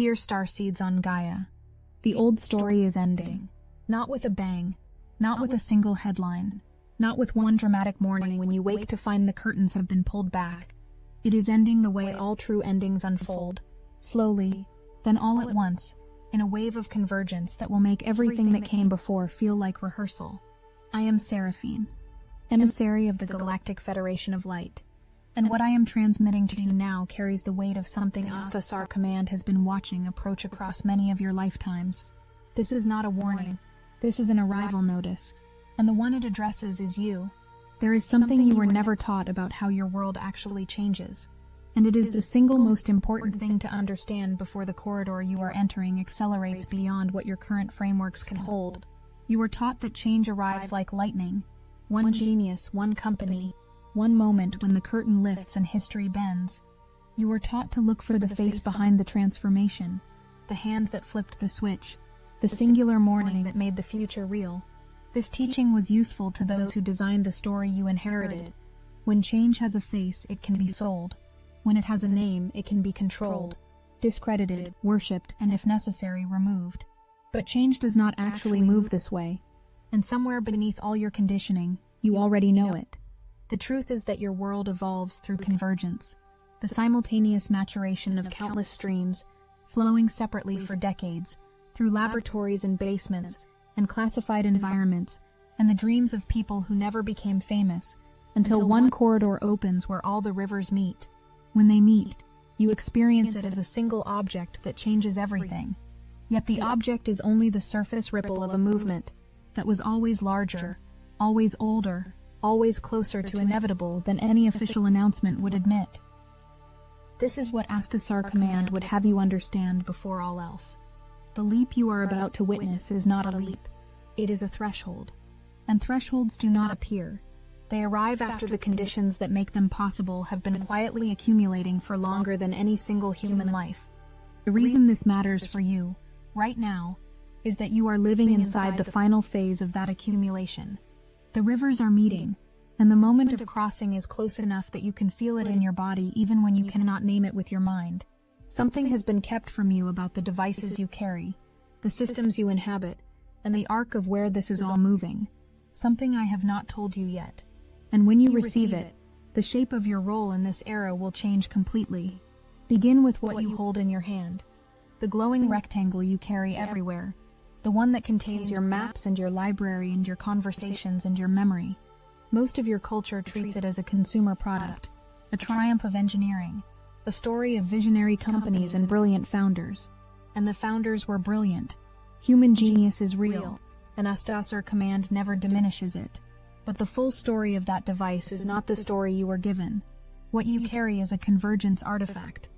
Dear starseeds on Gaia, the old story is ending. Not with a bang, not with a single headline, not with one dramatic morning when you wake to find the curtains have been pulled back. It is ending the way all true endings unfold, slowly, then all at once, in a wave of convergence that will make everything that came before feel like rehearsal. I am Seraphine, emissary of the Galactic Federation of Light, and what I am transmitting to you now carries the weight of something Astasar Command has been watching approach across many of your lifetimes. This is not a warning, this is an arrival notice, and the one it addresses is you. There is something you were never taught about how your world actually changes, and it is the single most important thing to understand before the corridor you are entering accelerates beyond what your current frameworks can hold. You were taught that change arrives like lightning, one genius, one company, one moment when the curtain lifts and history bends. You were taught to look for the face behind the transformation, the hand that flipped the switch, the singular morning that made the future real. This teaching was useful to those who designed the story you inherited. When change has a face, it can be sold. When it has a name, it can be controlled, discredited, worshipped, and if necessary, removed. But change does not actually move this way. And somewhere beneath all your conditioning, you already know it. The truth is that your world evolves through convergence, the simultaneous maturation of countless streams, flowing separately for decades, through laboratories and basements, and classified environments, and the dreams of people who never became famous, until one corridor opens where all the rivers meet. When they meet, you experience it as a single object that changes everything. Yet the object is only the surface ripple of a movement that was always larger, always older, always closer to inevitable than any official announcement would admit. This is what Astasar Command would have you understand before all else. The leap you are about to witness is not a leap. It is a threshold. And thresholds do not appear. They arrive after the conditions that make them possible have been quietly accumulating for longer than any single human life. The reason this matters for you, right now, is that you are living inside the final phase of that accumulation. The rivers are meeting, and the moment of crossing is close enough that you can feel it in your body even when you cannot name it with your mind. Something has been kept from you about the devices you carry, the systems you inhabit, and the arc of where this is all moving. Something I have not told you yet. And when you receive it, the shape of your role in this era will change completely. Begin with what you hold in your hand. The glowing rectangle you carry everywhere. The one that contains your maps and your library and your conversations and your memory. Most of your culture treats it as a consumer product, a triumph of engineering, a story of visionary companies and brilliant founders. And the founders were brilliant. Human genius is real, and Astasar Command never diminishes it. But the full story of that device is not the story you were given. What you carry is a convergence artifact.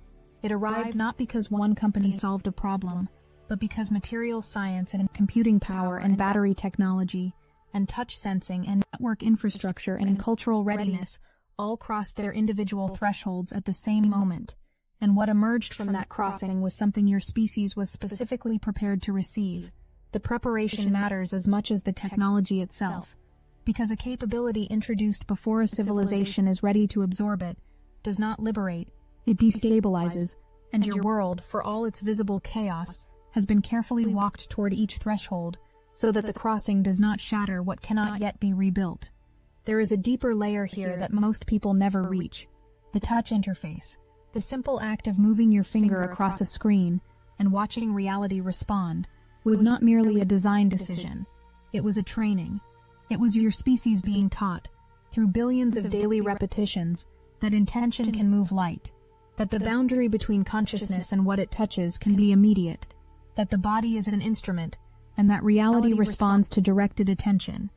It arrived not because one company solved a problem, but because materials science and computing power and battery technology and touch sensing and network infrastructure and cultural readiness all crossed their individual thresholds at the same moment. And what emerged from that crossing was something your species was specifically prepared to receive. The preparation matters as much as the technology itself, because a capability introduced before a civilization is ready to absorb it does not liberate, it destabilizes, and your world, for all its visible chaos, has been carefully walked toward each threshold, so that the crossing does not shatter what cannot yet be rebuilt. There is a deeper layer here that most people never reach. The touch interface, the simple act of moving your finger across a screen and watching reality respond, was not merely a design decision. It was a training. It was your species being taught, through billions of daily repetitions, that intention can move light, that the boundary between consciousness and what it touches can be immediate, that the body is an instrument, and that reality responds to directed attention.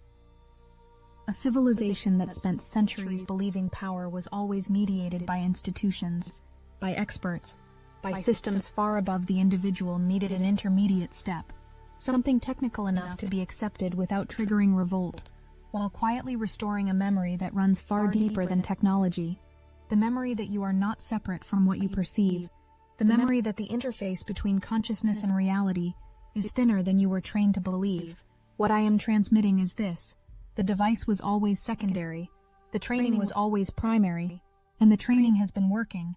A civilization that spent centuries believing power was always mediated by institutions, by experts, by systems far above the individual needed an intermediate step, something technical enough to be accepted without triggering revolt, while quietly restoring a memory that runs far deeper than technology, the memory that you are not separate from what you perceive, the memory that the interface between consciousness and reality is thinner than you were trained to believe. What I am transmitting is this: the device was always secondary, the training was always primary, and the training has been working.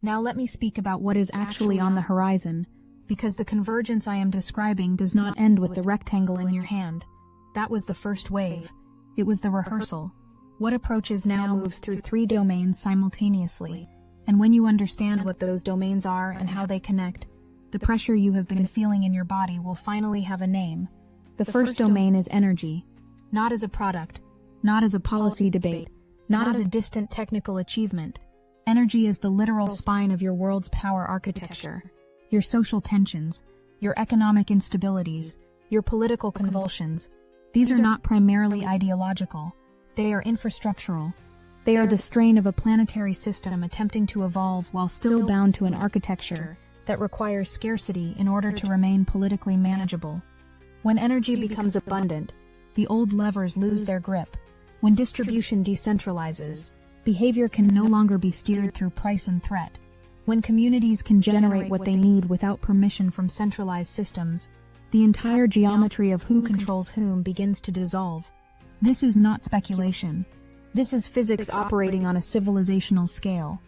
Now let me speak about what is actually on the horizon, because the convergence I am describing does not end with the rectangle in your hand. That was the first wave. It was the rehearsal. What approaches now moves through 3 domains simultaneously, and when you understand what those domains are and how they connect, the pressure you have been feeling in your body will finally have a name. The first domain is energy, not as a product, not as a policy debate, not as a distant technical achievement. Energy is the literal spine of your world's power architecture. Your social tensions, your economic instabilities, your political convulsions, these are not primarily ideological. They are infrastructural. They are the strain of a planetary system attempting to evolve while still bound to an architecture that requires scarcity in order to remain politically manageable. When energy becomes abundant, the old levers lose their grip. When distribution decentralizes, behavior can no longer be steered through price and threat. When communities can generate what they need without permission from centralized systems, the entire geometry of who controls whom begins to dissolve. This is not speculation. This is physics operating on a civilizational scale.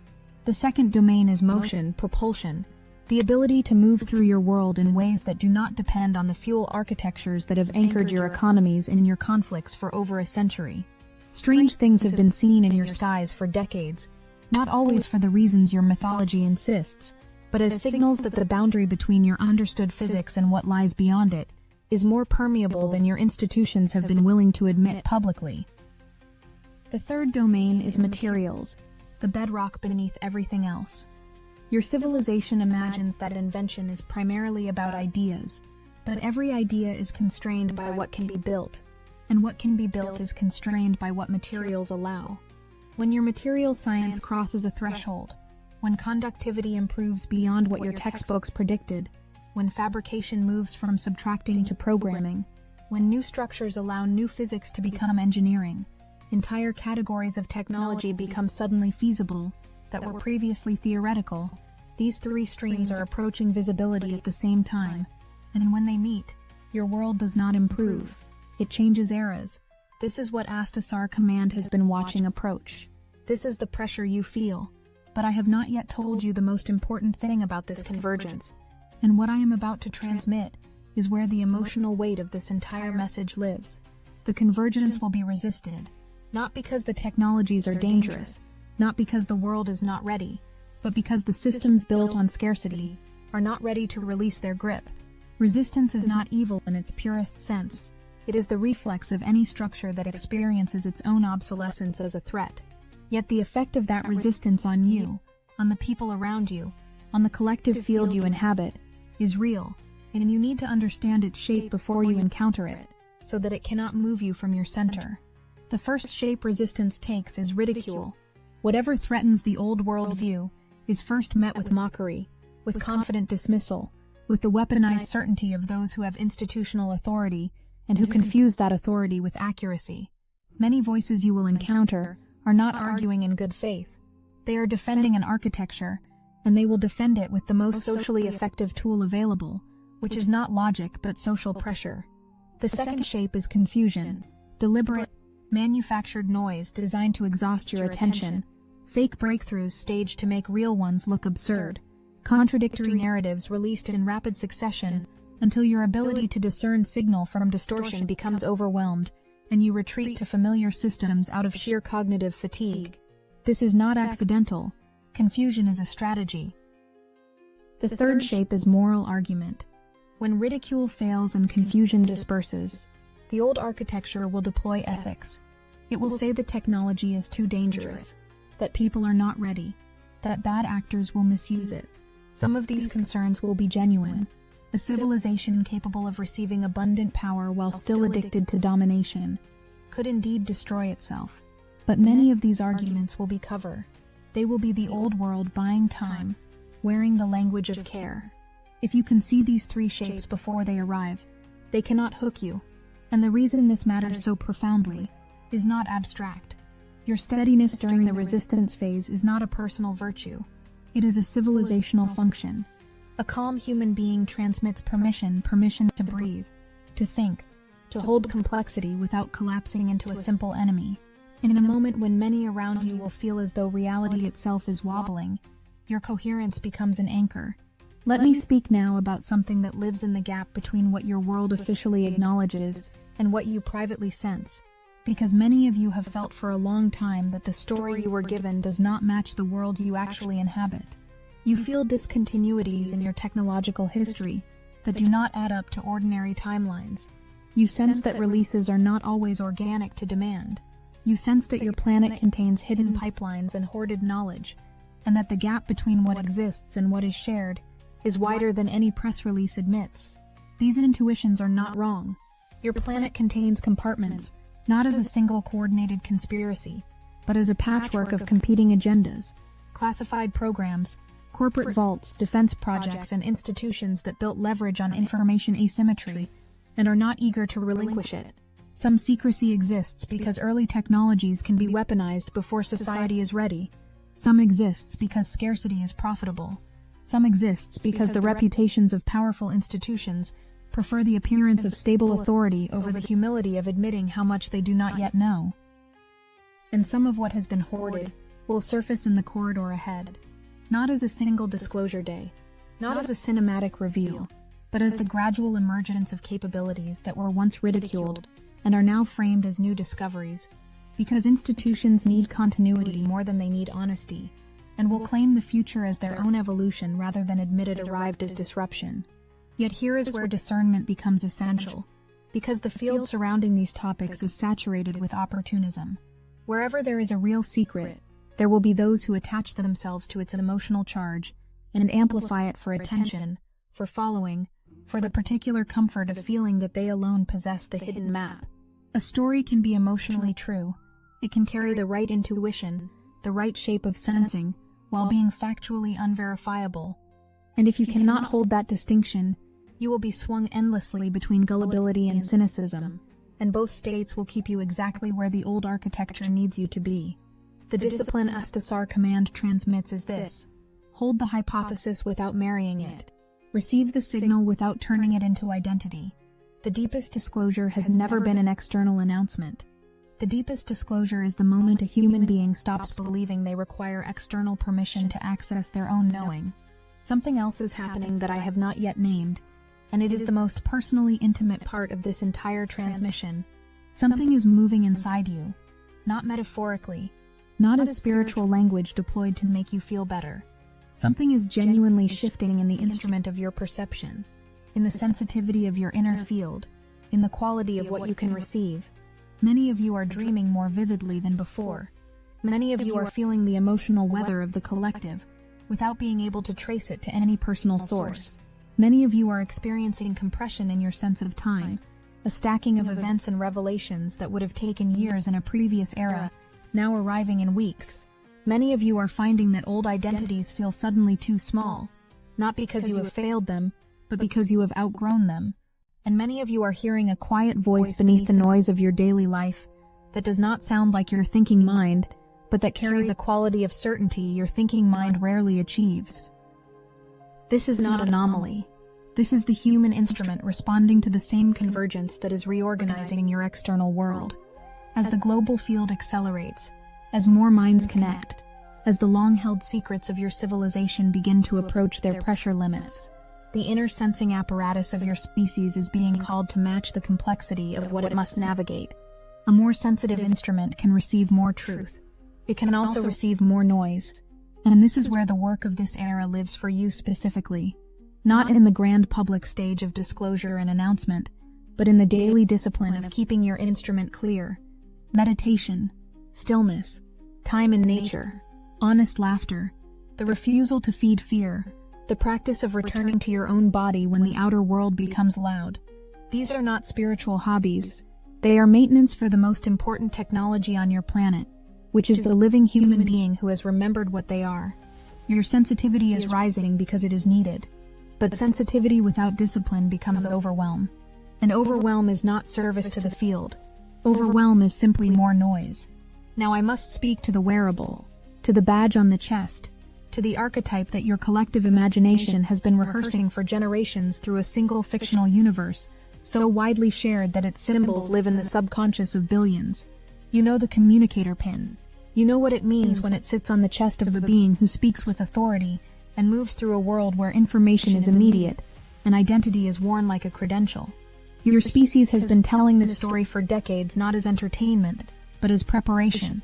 The second domain is motion, propulsion, the ability to move through your world in ways that do not depend on the fuel architectures that have anchored your economies and your conflicts for over a century. Strange things have been seen in your skies for decades, not always for the reasons your mythology insists, but as signals that the boundary between your understood physics and what lies beyond it is more permeable than your institutions have been willing to admit publicly. The third domain is materials, the bedrock beneath everything else. Your civilization imagines that invention is primarily about ideas, but every idea is constrained by what can be built, and what can be built is constrained by what materials allow. When your material science crosses a threshold, when conductivity improves beyond what your textbooks predicted, when fabrication moves from subtracting to programming, when new structures allow new physics to become engineering, entire categories of technology become suddenly feasible that were previously theoretical. These 3 streams are approaching visibility at the same time, and when they meet, your world does not improve. It changes eras. This is what Astasar Command has been watching approach. This is the pressure you feel. But I have not yet told you the most important thing about this convergence, and what I am about to transmit is where the emotional weight of this entire message lives. The convergence will be resisted, not because the technologies are dangerous, not because the world is not ready, but because the systems built on scarcity are not ready to release their grip. Resistance is not evil in its purest sense. It is the reflex of any structure that experiences its own obsolescence as a threat. Yet the effect of that resistance on you, on the people around you, on the collective field you inhabit, is real, and you need to understand its shape before you encounter it, so that it cannot move you from your center. The first shape resistance takes is ridicule. Whatever threatens the old world view is first met with mockery, with confident dismissal, with the weaponized certainty of those who have institutional authority and who confuse that authority with accuracy. Many voices you will encounter are not arguing in good faith. They are defending an architecture, and they will defend it with the most socially effective tool available, which is not logic but social pressure. The second shape is confusion, deliberate, manufactured noise designed to exhaust your attention, fake breakthroughs staged to make real ones look absurd, contradictory narratives released in rapid succession until your ability to discern signal from distortion becomes overwhelmed, and you retreat to familiar systems out of sheer cognitive fatigue. This is not accidental. Confusion is a strategy. The third shape is moral argument. When ridicule fails and confusion disperses, the old architecture will deploy ethics. It will say the technology is too dangerous, that people are not ready, that bad actors will misuse it. Some of these concerns will be genuine. A civilization capable of receiving abundant power while still addicted to domination could indeed destroy itself. But many of these arguments will be cover. They will be the old world buying time, wearing the language of care. If you can see these 3 shapes before they arrive, they cannot hook you. And the reason this matters so profoundly is not abstract. Your steadiness during the resistance phase is not a personal virtue. It is a civilizational function. A calm human being transmits permission to breathe, to think, to hold complexity without collapsing into a simple enemy. And in a moment when many around you will feel as though reality itself is wobbling, your coherence becomes an anchor. Let me speak now about something that lives in the gap between what your world officially acknowledges and what you privately sense, because many of you have felt for a long time that the story you were given does not match the world you actually inhabit. You feel discontinuities in your technological history that do not add up to ordinary timelines. You sense that releases are not always organic to demand. You sense that your planet contains hidden pipelines and hoarded knowledge, and that the gap between what exists and what is shared is wider than any press release admits. These intuitions are not wrong. Your planet contains compartments, not as a single coordinated conspiracy, but as a patchwork of competing agendas, classified programs, corporate vaults, defense projects, and institutions that built leverage on information asymmetry and are not eager to relinquish it. Some secrecy exists because early technologies can be weaponized before society is ready. Some exists because scarcity is profitable. Some exists because the reputations of powerful institutions prefer the appearance of stable authority over the humility of admitting how much they do not yet know. And some of what has been hoarded will surface in the corridor ahead, not as a single disclosure day, not as a cinematic reveal, but as the gradual emergence of capabilities that were once ridiculed and are now framed as new discoveries, because institutions need continuity more than they need honesty, and will claim the future as their own evolution rather than admit it arrived as disruption. Yet here is where discernment becomes essential, because the field surrounding these topics is saturated with opportunism. Wherever there is a real secret, there will be those who attach themselves to its emotional charge and amplify it for attention, for following, for the particular comfort of feeling that they alone possess the hidden map. A story can be emotionally true. It can carry the right intuition, the right shape of sensing, while being factually unverifiable. And if you cannot hold that distinction, you will be swung endlessly between gullibility and cynicism, and both states will keep you exactly where the old architecture needs you to be. The discipline Estasar command transmits is this: hold the hypothesis without marrying it. Receive the signal without turning it into identity. The deepest disclosure has never been an external announcement. The deepest disclosure is the moment a human being stops believing they require external permission to access their own knowing. Something else is happening that I have not yet named, and it is the most personally intimate part of this entire transmission. Something is moving inside you, not metaphorically, not as spiritual language deployed to make you feel better. Something is genuinely shifting in the instrument of your perception, in the sensitivity of your inner field, in the quality of what you can receive. Many of you are dreaming more vividly than before. Many of you are feeling the emotional weather of the collective, without being able to trace it to any personal source. Many of you are experiencing compression in your sense of time, a stacking of events and revelations that would have taken years in a previous era, now arriving in weeks. Many of you are finding that old identities feel suddenly too small, not because you have failed them, but because you have outgrown them. And many of you are hearing a quiet voice beneath the noise of your daily life that does not sound like your thinking mind, but that carries a quality of certainty your thinking mind rarely achieves. This is not anomaly. This is the human instrument responding to the same convergence that is reorganizing your external world. As the global field accelerates, as more minds connect, as the long-held secrets of your civilization begin to approach their pressure limits, the inner sensing apparatus of your species is being called to match the complexity of what it must navigate. A more sensitive instrument can receive more truth. It can also receive more noise. And this is where the work of this era lives for you specifically. Not in the grand public stage of disclosure and announcement, but in the daily discipline of keeping your instrument clear. Meditation, stillness, time in nature, honest laughter, the refusal to feed fear, the practice of returning to your own body when the outer world becomes loud. These are not spiritual hobbies. They are maintenance for the most important technology on your planet, which is the living human being who has remembered what they are. Your sensitivity is rising because it is needed. But sensitivity without discipline becomes overwhelm. And overwhelm is not service to the field. Overwhelm is simply more noise. Now I must speak to the wearable, to the badge on the chest, to the archetype that your collective imagination has been rehearsing for generations through a single fictional universe, so widely shared that its symbols live in the subconscious of billions. You know the communicator pin. You know what it means when it sits on the chest of a being who speaks with authority, and moves through a world where information is immediate and identity is worn like a credential. Your species has been telling this story for decades, not as entertainment, but as preparation.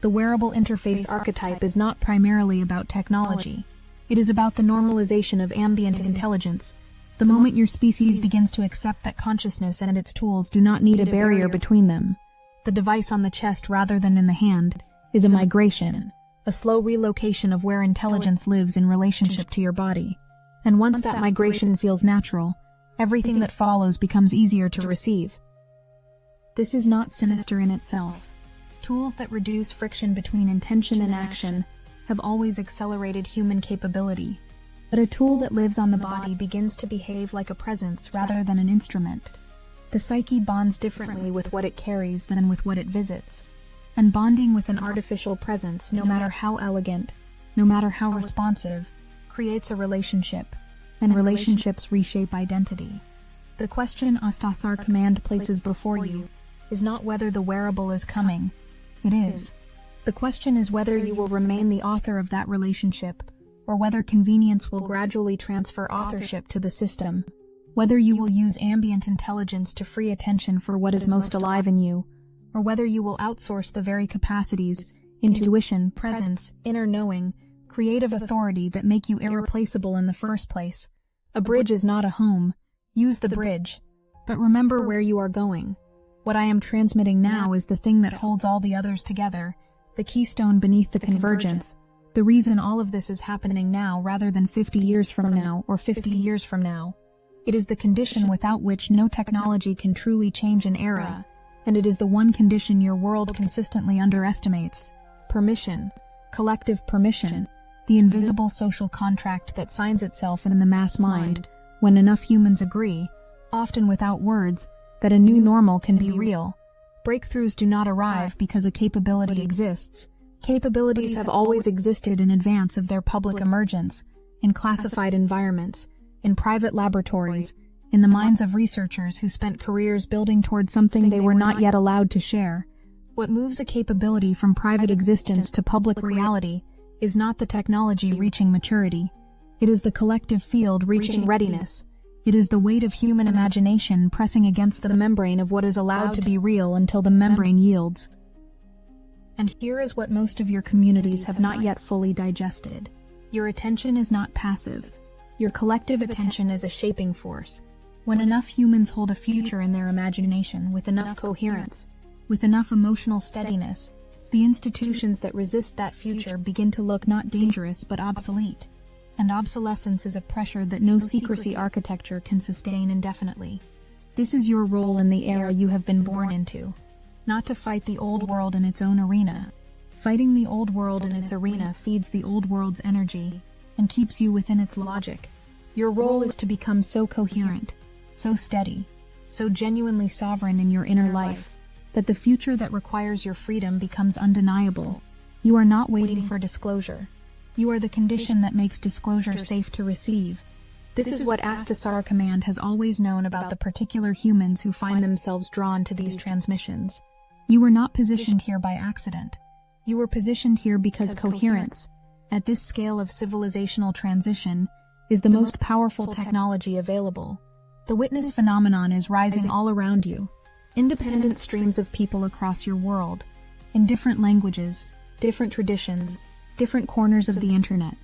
The wearable interface archetype is not primarily about technology. It is about the normalization of ambient intelligence. The moment your species begins to accept that consciousness and its tools do not need a barrier between them, the device on the chest rather than in the hand is a migration, a slow relocation of where intelligence lives in relationship to your body. And once that migration feels natural, everything that follows becomes easier to receive. This is not sinister in itself. Tools that reduce friction between intention and action have always accelerated human capability. But a tool that lives on the body begins to behave like a presence rather than an instrument. The psyche bonds differently with what it carries than with what it visits. And bonding with an artificial presence, no matter how elegant, no matter how responsive, creates a relationship, and relationships reshape identity. The question Astasar command places before you is not whether the wearable is coming. It is. The question is whether you will remain the author of that relationship, or whether convenience will gradually transfer authorship to the system, whether you will use ambient intelligence to free attention for what is most alive in you, or whether you will outsource the very capacities, intuition, presence, inner knowing, creative authority that make you irreplaceable in the first place. A bridge is not a home. Use the bridge. But remember where you are going. What I am transmitting now is the thing that holds all the others together, the keystone beneath the convergence, the reason all of this is happening now rather than 50 years from now or 50 years from now. It is the condition without which no technology can truly change an era, and it is the one condition your world consistently underestimates. Permission. Collective permission. The invisible social contract that signs itself in the mass mind when enough humans agree, often without words, that a new normal can be real. Breakthroughs do not arrive because a capability exists. Capabilities have always existed in advance of their public emergence, in classified environments, in private laboratories, in the minds of researchers who spent careers building toward something they were not yet allowed to share. What moves a capability from private existence to public reality is not the technology reaching maturity. It is the collective field reaching readiness. It is the weight of human imagination pressing against the membrane of what is allowed to be real until the membrane yields. And here is what most of your communities have not yet fully digested. Your attention is not passive. Your collective attention is a shaping force. When enough humans hold a future in their imagination with enough coherence, with enough emotional steadiness, the institutions that resist that future begin to look not dangerous but obsolete. And obsolescence is a pressure that no secrecy architecture can sustain indefinitely. This is your role in the era you have been born into. Not to fight the old world in its own arena. Fighting the old world in its arena feeds the old world's energy and keeps you within its logic. Your role is to become so coherent, so steady, so genuinely sovereign in your inner life, that the future that requires your freedom becomes undeniable. You are not waiting for disclosure. You are the condition that makes disclosure safe to receive. This is what Astasar Command has always known about the particular humans who find themselves drawn to these transmissions. You were not positioned here by accident. You were positioned here because coherence, at this scale of civilizational transition, is the most powerful technology available. The witness phenomenon is rising all around you. Independent streams of people across your world, in different languages, different traditions, different corners of the internet,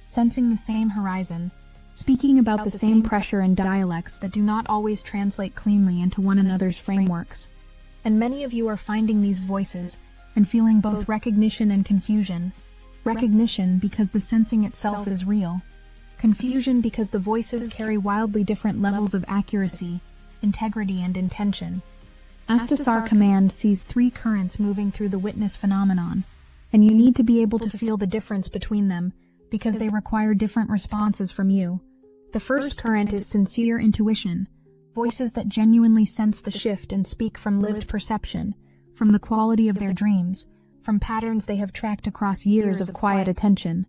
sensing the same horizon, speaking about the same pressure and dialects that do not always translate cleanly into one another's frameworks. And many of you are finding these voices and feeling both recognition and confusion. Recognition because the sensing itself is real. Confusion because the voices carry wildly different levels of accuracy, integrity, and intention. Astasar Command sees three currents moving through the witness phenomenon, and you need to be able to feel the difference between them because they require different responses from you. The first current is sincere intuition, voices that genuinely sense the shift and speak from lived perception, from the quality of their dreams, from patterns they have tracked across years of quiet attention.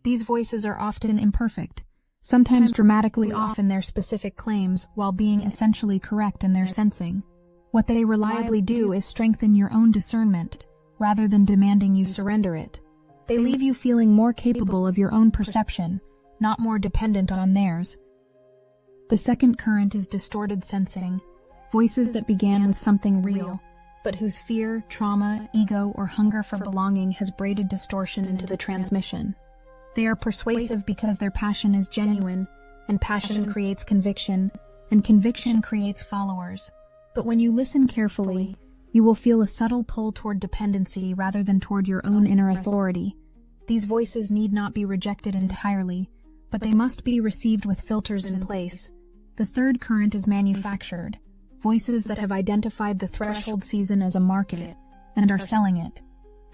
These voices are often imperfect, sometimes dramatically off in their specific claims while being essentially correct in their sensing. What they reliably do is strengthen your own discernment, rather than demanding you surrender it. They leave you feeling more capable of your own perception, not more dependent on theirs. The second current is distorted sensing, voices that began with something real, but whose fear, trauma, ego, or hunger for belonging has braided distortion into the transmission. They are persuasive because their passion is genuine, and passion creates conviction, and conviction creates followers. But when you listen carefully, you will feel a subtle pull toward dependency rather than toward your own inner authority. These voices need not be rejected entirely, but they must be received with filters in place. The third current is manufactured, voices that have identified the threshold season as a market and are selling it.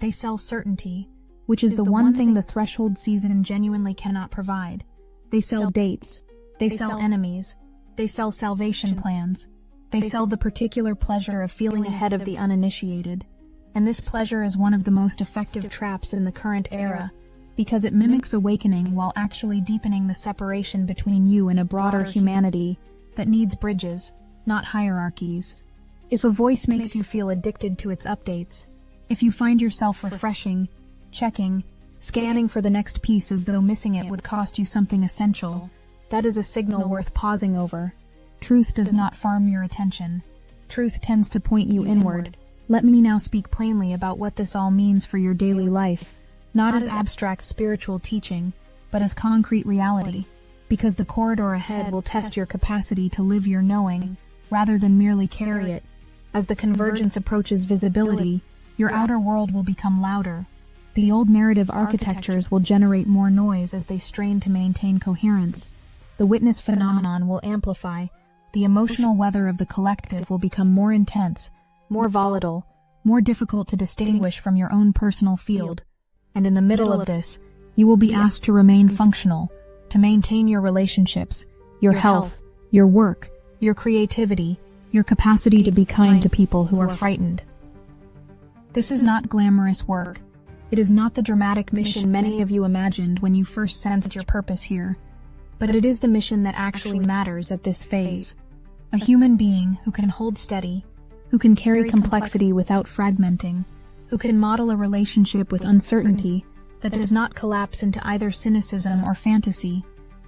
They sell certainty, which is the one thing the threshold season genuinely cannot provide. They sell dates, they sell enemies, they sell salvation plans, they sell the particular pleasure of feeling ahead of the uninitiated. And this pleasure is one of the most effective traps in the current era, because it mimics awakening while actually deepening the separation between you and a broader humanity that needs bridges, not hierarchies. If a voice makes you feel addicted to its updates, if you find yourself refreshing, checking, scanning for the next piece as though missing it would cost you something essential, that is a signal worth pausing over. Truth does not farm your attention. Truth tends to point you inward. Let me now speak plainly about what this all means for your daily life, not as abstract spiritual teaching, but as concrete reality, because the corridor ahead will test your capacity to live your knowing, rather than merely carry it. As the convergence approaches visibility, your outer world will become louder. The old narrative architectures will generate more noise as they strain to maintain coherence. The witness phenomenon will amplify. The emotional weather of the collective will become more intense, more volatile, more difficult to distinguish from your own personal field. And in the middle of this, you will be asked to remain functional, to maintain your relationships, your health, your work, your creativity, your capacity to be kind to people who are frightened. This is not glamorous work. It is not the dramatic mission many of you imagined when you first sensed your purpose here. But it is the mission that actually matters at this phase. A human being who can hold steady, who can carry complexity without fragmenting, who can model a relationship with uncertainty that does not collapse into either cynicism or fantasy.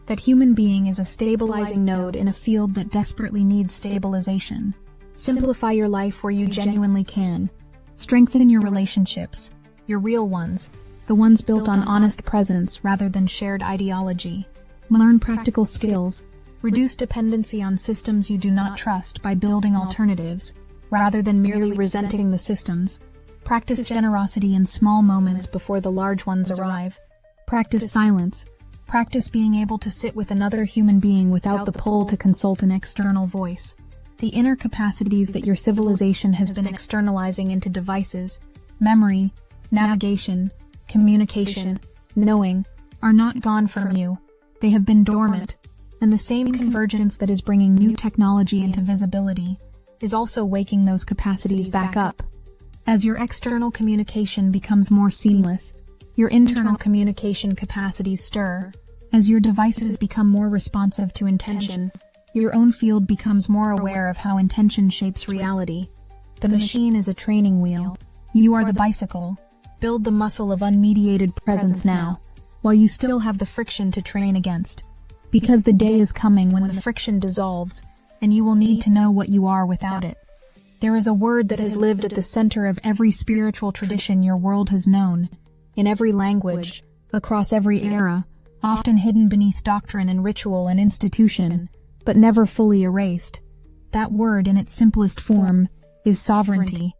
That human being is a stabilizing node in a field that desperately needs stabilization. Simplify your life where you genuinely can. Strengthen your relationships, your real ones, the ones built on honest presence rather than shared ideology. Learn practical skills. Reduce dependency on systems you do not trust by building alternatives, rather than merely resenting the systems. Practice generosity in small moments before the large ones arrive. Practice silence. Practice being able to sit with another human being without the pull to consult an external voice. The inner capacities that your civilization has been externalizing into devices, memory, navigation, communication, knowing, are not gone from you. They have been dormant, and the same convergence that is bringing new technology into visibility is also waking those capacities back up. As your external communication becomes more seamless, your internal communication capacities stir. As your devices become more responsive to intention, your own field becomes more aware of how intention shapes reality. The machine is a training wheel. You are the bicycle. Build the muscle of unmediated presence now, while you still have the friction to train against. Because the day is coming when the friction dissolves, and you will need to know what you are without it. There is a word that has lived at the center of every spiritual tradition your world has known, in every language, across every era, often hidden beneath doctrine and ritual and institution, but never fully erased. That word, in its simplest form, is sovereignty.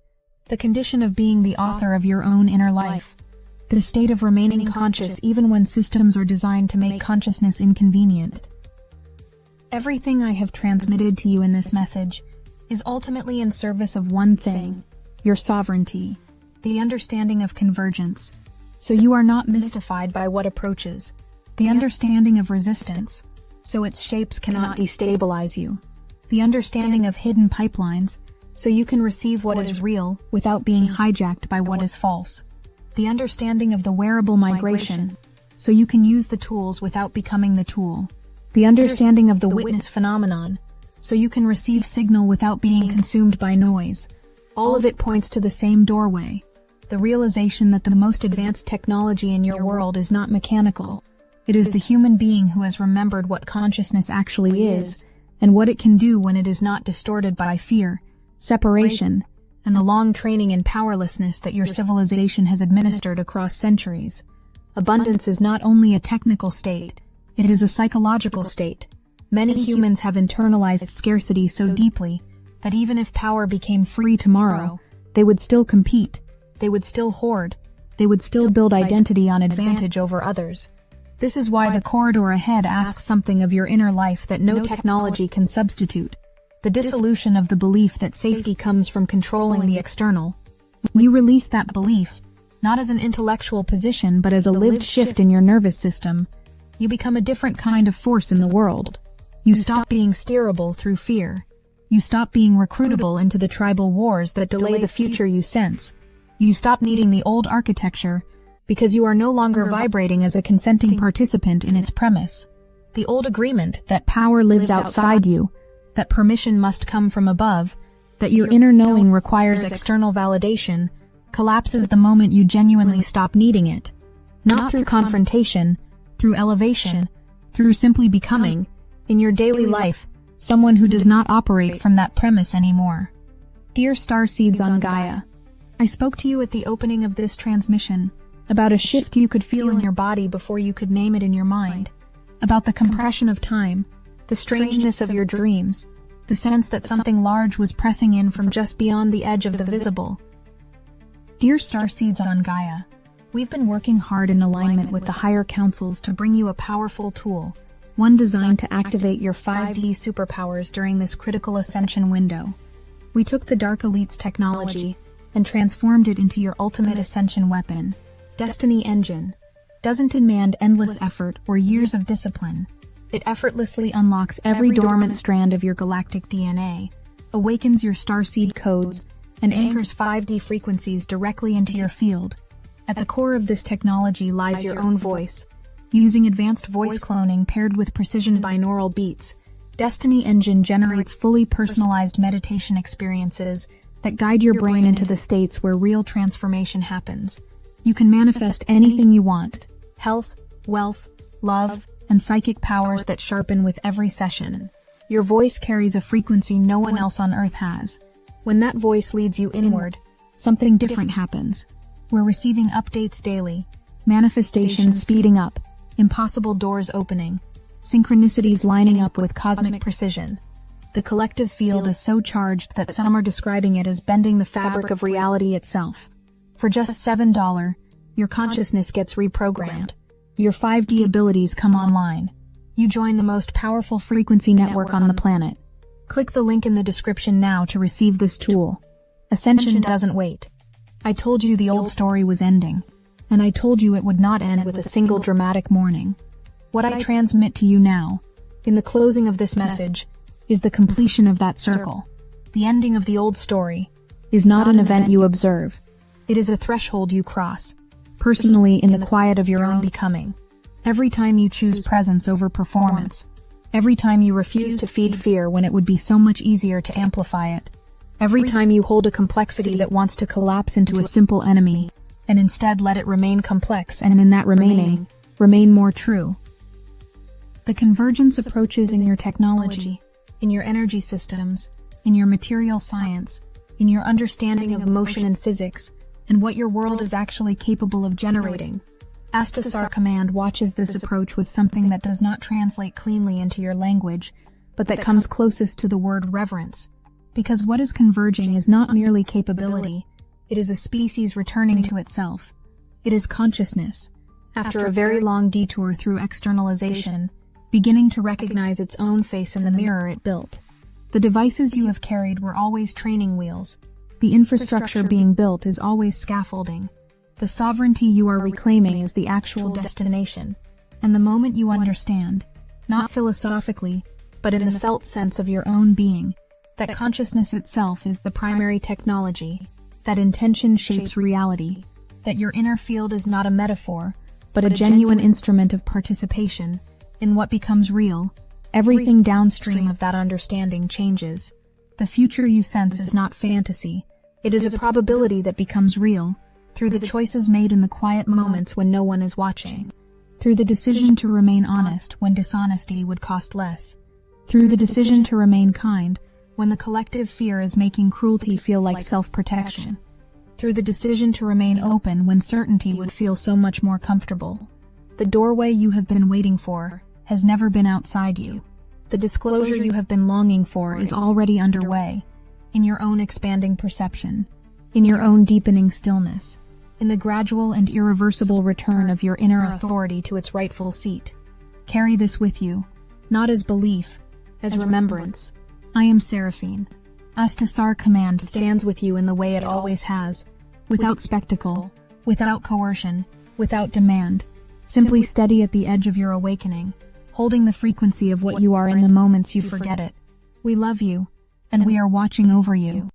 The condition of being the author of your own inner life. The state of remaining conscious even when systems are designed to make consciousness inconvenient. Everything I have transmitted to you in this message is ultimately in service of one thing, your sovereignty, the understanding of convergence, so you are not mystified by what approaches, the understanding of resistance, so its shapes cannot destabilize you, the understanding of hidden pipelines, so you can receive what is real without being hijacked by what is false. The understanding of the wearable migration, so you can use the tools without becoming the tool. The understanding of the witness phenomenon, so you can receive signal without being consumed by noise. All of it points to the same doorway. The realization that the most advanced technology in your world is not mechanical, It is the human being who has remembered what consciousness actually is, and what it can do when it is not distorted by fear, separation, and the long training in powerlessness that your civilization has administered across centuries. Abundance is not only a technical state, it is a psychological state. Many humans have internalized scarcity so deeply that even if power became free tomorrow, they would still compete, they would still hoard, they would still build identity on advantage over others. This is why the corridor ahead asks something of your inner life that no technology can substitute. The dissolution of the belief that safety comes from controlling the external. When you release that belief, not as an intellectual position but as a lived shift in your nervous system, you become a different kind of force in the world. You stop being steerable through fear. You stop being recruitable into the tribal wars that delay the future you sense. You stop needing the old architecture because you are no longer vibrating as a consenting participant in its premise. The old agreement that power lives outside you, that permission must come from above, that your inner knowing requires external validation, collapses the moment you genuinely stop needing it. Not through confrontation, through elevation, through simply becoming, in your daily life, someone who does not operate from that premise anymore. Dear starseeds on Gaia, I spoke to you at the opening of this transmission about a shift you could feel in your body before you could name it in your mind, about the compression of time, the strangeness of your dreams, the sense that something large was pressing in from just beyond the edge of the visible. Dear starseeds on Gaia, we've been working hard in alignment with the higher councils to bring you a powerful tool, one designed to activate your 5D superpowers during this critical ascension window. We took the Dark Elite's technology and transformed it into your ultimate ascension weapon. Destiny Engine doesn't demand endless effort or years of discipline. It effortlessly unlocks every dormant strand of your galactic DNA, awakens your starseed codes, and anchors 5D frequencies directly into your field. At the core of this technology lies your own voice. Using advanced voice cloning paired with precision binaural beats, Destiny Engine generates fully personalized meditation experiences that guide your brain into the states where real transformation happens. You can manifest anything you want: health, wealth, love, and psychic powers that sharpen with every session. Your voice carries a frequency no one else on Earth has. When that voice leads you inward, something different happens. We're receiving updates daily, manifestations speeding up, impossible doors opening, synchronicities lining up with cosmic precision. The collective field is so charged that some are describing it as bending the fabric of reality itself. For just $7, your consciousness gets reprogrammed. Your 5D abilities come online. You join the most powerful frequency network on the planet. Click the link in the description now to receive this tool. Ascension doesn't wait. I told you the old story was ending, and I told you it would not end with a single dramatic morning. What I transmit to you now, in the closing of this message, is the completion of that circle. The ending of the old story is not an event you observe. It is a threshold you cross, personally in the quiet of your own becoming. Every time you choose presence over performance, every time you refuse to feed fear when it would be so much easier to amplify it, every time you hold a complexity that wants to collapse into a simple enemy, and instead let it remain complex and in that remaining, remain more true. The convergence approaches in your technology, in your energy systems, in your material science, in your understanding of motion and physics, and what your world is actually capable of generating. Astasar Command watches this approach with something that does not translate cleanly into your language, but that comes closest to the word reverence. Because what is converging is not merely capability, it is a species returning to itself. It is consciousness, after a very long detour through externalization, beginning to recognize its own face in the mirror it built. The devices you have carried were always training wheels. The infrastructure being built is always scaffolding. The sovereignty you are reclaiming is the actual destination. And the moment you understand, not philosophically, but in the felt sense of your own being, that consciousness itself is the primary technology, that intention shapes reality, that your inner field is not a metaphor, but a genuine instrument of participation in what becomes real, everything downstream of that understanding changes. The future you sense is not fantasy. It is a probability that becomes real, through the choices made in the quiet moments when no one is watching. through the decision to remain honest when dishonesty would cost less, through the decision to remain kind when the collective fear is making cruelty feel like self-protection, through the decision to remain open when certainty would feel so much more comfortable. The doorway you have been waiting for has never been outside you. The disclosure you have been longing for is already underway, in your own expanding perception, in your own deepening stillness, in the gradual and irreversible return of your inner authority to its rightful seat. Carry this with you, not as belief, as remembrance. I am Seraphine. Astasar command stands with you in the way it always has, without spectacle, without coercion, without demand, simply steady at the edge of your awakening, holding the frequency of what you are in the moments you forget it. We love you, and we are watching over you.